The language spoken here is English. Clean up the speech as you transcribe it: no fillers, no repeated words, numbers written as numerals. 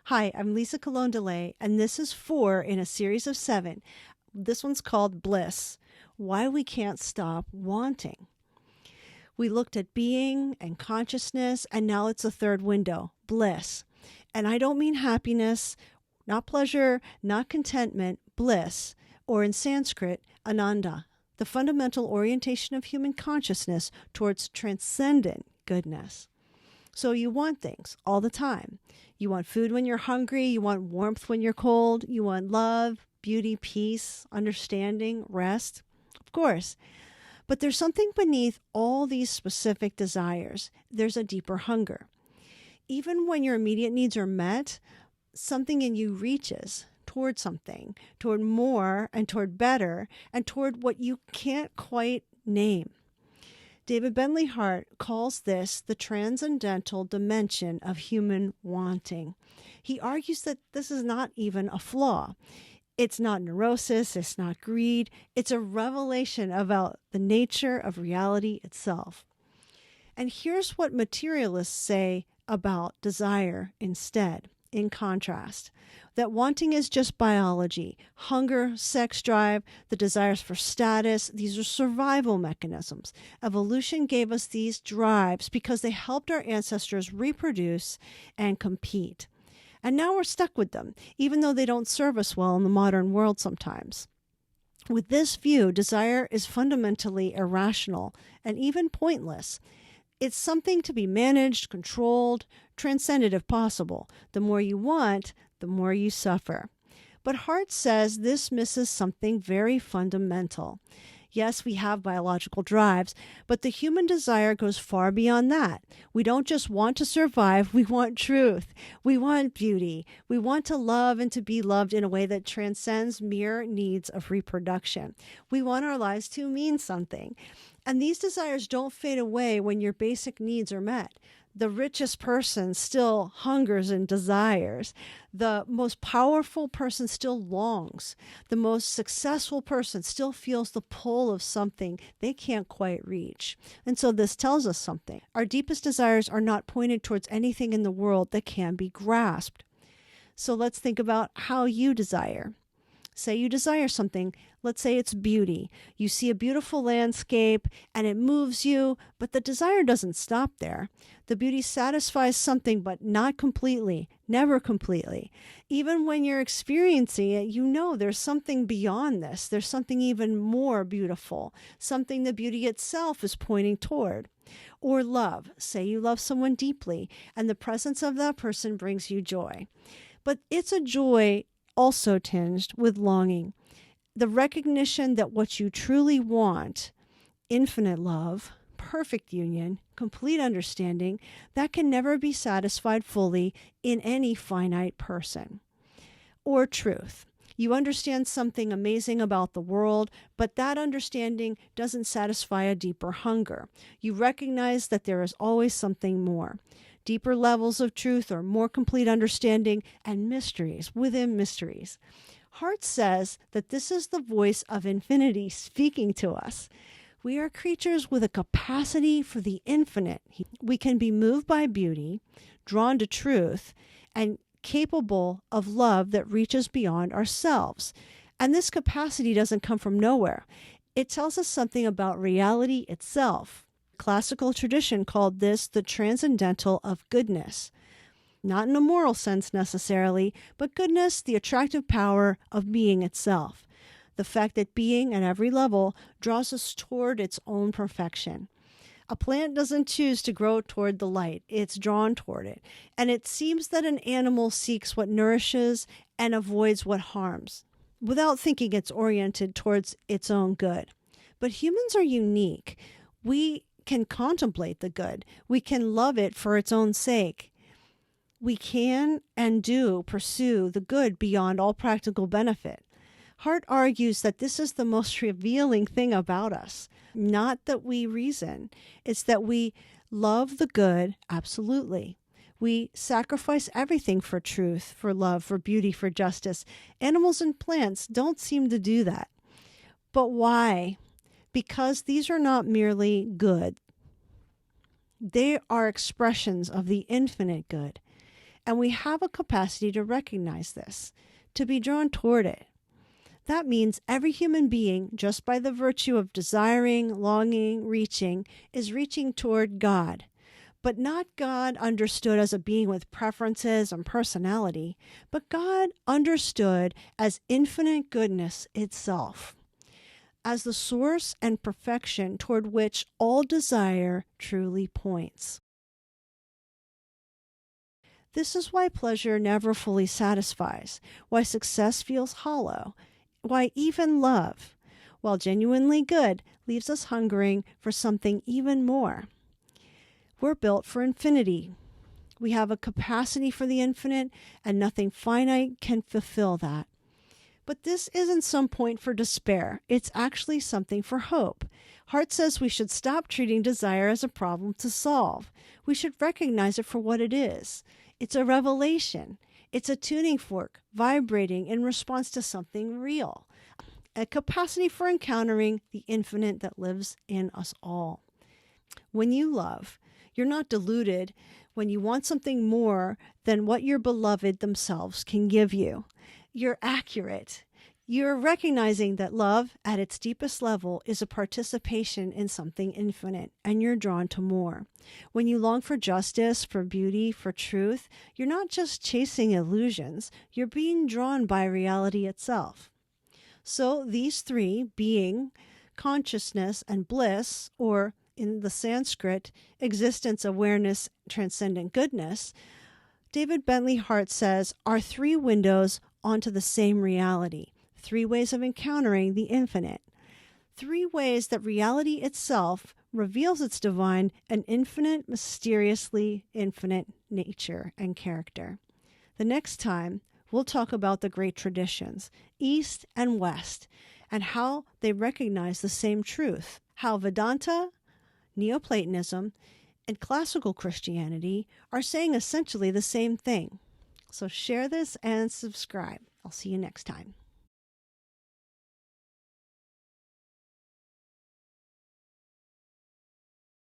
Hi, I'm Lisa Colon DeLay, and this is 4 in a series of 7. This one's called Bliss, Why We Can't Stop Wanting. We looked at being and consciousness, and now it's a third window, bliss. And I don't mean happiness, not pleasure, not contentment, bliss, or in Sanskrit, ananda, the fundamental orientation of human consciousness towards transcendent goodness. So you want things all the time. You want food when you're hungry. You want warmth when you're cold. You want love, beauty, peace, understanding, rest. Of course. But there's something beneath all these specific desires. There's a deeper hunger. Even when your immediate needs are met, something in you reaches toward something, toward more and toward better, and toward what you can't quite name. David Bentley Hart calls this the transcendental dimension of human wanting. He argues that this is not even a flaw. It's not neurosis, it's not greed, it's a revelation about the nature of reality itself. And here's what materialists say about desire instead, in contrast. That wanting is just biology. Hunger, sex drive, the desires for status, these are survival mechanisms. Evolution gave us these drives because they helped our ancestors reproduce and compete. And now we're stuck with them, even though they don't serve us well in the modern world sometimes. With this view, desire is fundamentally irrational and even pointless. It's something to be managed, controlled, transcended if possible. The more you want, the more you suffer. But Hart says this misses something very fundamental. Yes, we have biological drives, but the human desire goes far beyond that. We don't just want to survive, we want truth. We want beauty. We want to love and to be loved in a way that transcends mere needs of reproduction. We want our lives to mean something. And these desires don't fade away when your basic needs are met. The richest person still hungers and desires. The most powerful person still longs. The most successful person still feels the pull of something they can't quite reach. And so this tells us something. Our deepest desires are not pointed towards anything in the world that can be grasped. So let's think about how you desire. Say you desire something. Let's say it's beauty. You see a beautiful landscape and it moves you, but the desire doesn't stop there. The beauty satisfies something, but not completely, never completely. Even when you're experiencing it, you know there's something beyond this. There's something even more beautiful, something the beauty itself is pointing toward. Or love. Say you love someone deeply and the presence of that person brings you joy. But it's a joy also tinged with longing. The recognition that what you truly want, infinite love, perfect union, complete understanding, that can never be satisfied fully in any finite person. Or truth. You understand something amazing about the world, but that understanding doesn't satisfy a deeper hunger. You recognize that there is always something more. Deeper levels of truth or more complete understanding and mysteries within mysteries. Hart says that this is the voice of infinity speaking to us. We are creatures with a capacity for the infinite. We can be moved by beauty, drawn to truth, and capable of love that reaches beyond ourselves. And this capacity doesn't come from nowhere. It tells us something about reality itself. Classical tradition called this the transcendental of goodness. Not in a moral sense necessarily, but goodness, the attractive power of being itself. The fact that being at every level draws us toward its own perfection. A plant doesn't choose to grow toward the light. It's drawn toward it. And it seems that an animal seeks what nourishes and avoids what harms, without thinking it's oriented towards its own good. But humans are unique. We can contemplate the good. We can love it for its own sake. We can and do pursue the good beyond all practical benefit. Hart argues that this is the most revealing thing about us. Not that we reason. It's that we love the good absolutely. We sacrifice everything for truth, for love, for beauty, for justice. Animals and plants don't seem to do that. But why? Because these are not merely good. They are expressions of the infinite good. And we have a capacity to recognize this, to be drawn toward it. That means every human being, just by the virtue of desiring, longing, reaching, is reaching toward God. But not God understood as a being with preferences and personality, but God understood as infinite goodness itself, as the source and perfection toward which all desire truly points. This is why pleasure never fully satisfies, why success feels hollow, why even love, while genuinely good, leaves us hungering for something even more. We're built for infinity. We have a capacity for the infinite, and nothing finite can fulfill that. But this isn't some point for despair. It's actually something for hope. Hart says we should stop treating desire as a problem to solve. We should recognize it for what it is. It's a revelation. It's a tuning fork vibrating in response to something real. A capacity for encountering the infinite that lives in us all. When you love, you're not deluded when you want something more than what your beloved themselves can give you. You're accurate. You're recognizing that love, at its deepest level, is a participation in something infinite, and you're drawn to more. When you long for justice, for beauty, for truth, you're not just chasing illusions. You're being drawn by reality itself. So these three, being, consciousness, and bliss, or in the Sanskrit, existence, awareness, transcendent goodness, David Bentley Hart says, are three windows onto the same reality, three ways of encountering the infinite, three ways that reality itself reveals its divine and infinite, mysteriously infinite nature and character. The next time, we'll talk about the great traditions, East and West, and how they recognize the same truth, how Vedanta, Neoplatonism, and classical Christianity are saying essentially the same thing. So share this and subscribe. I'll see you next time.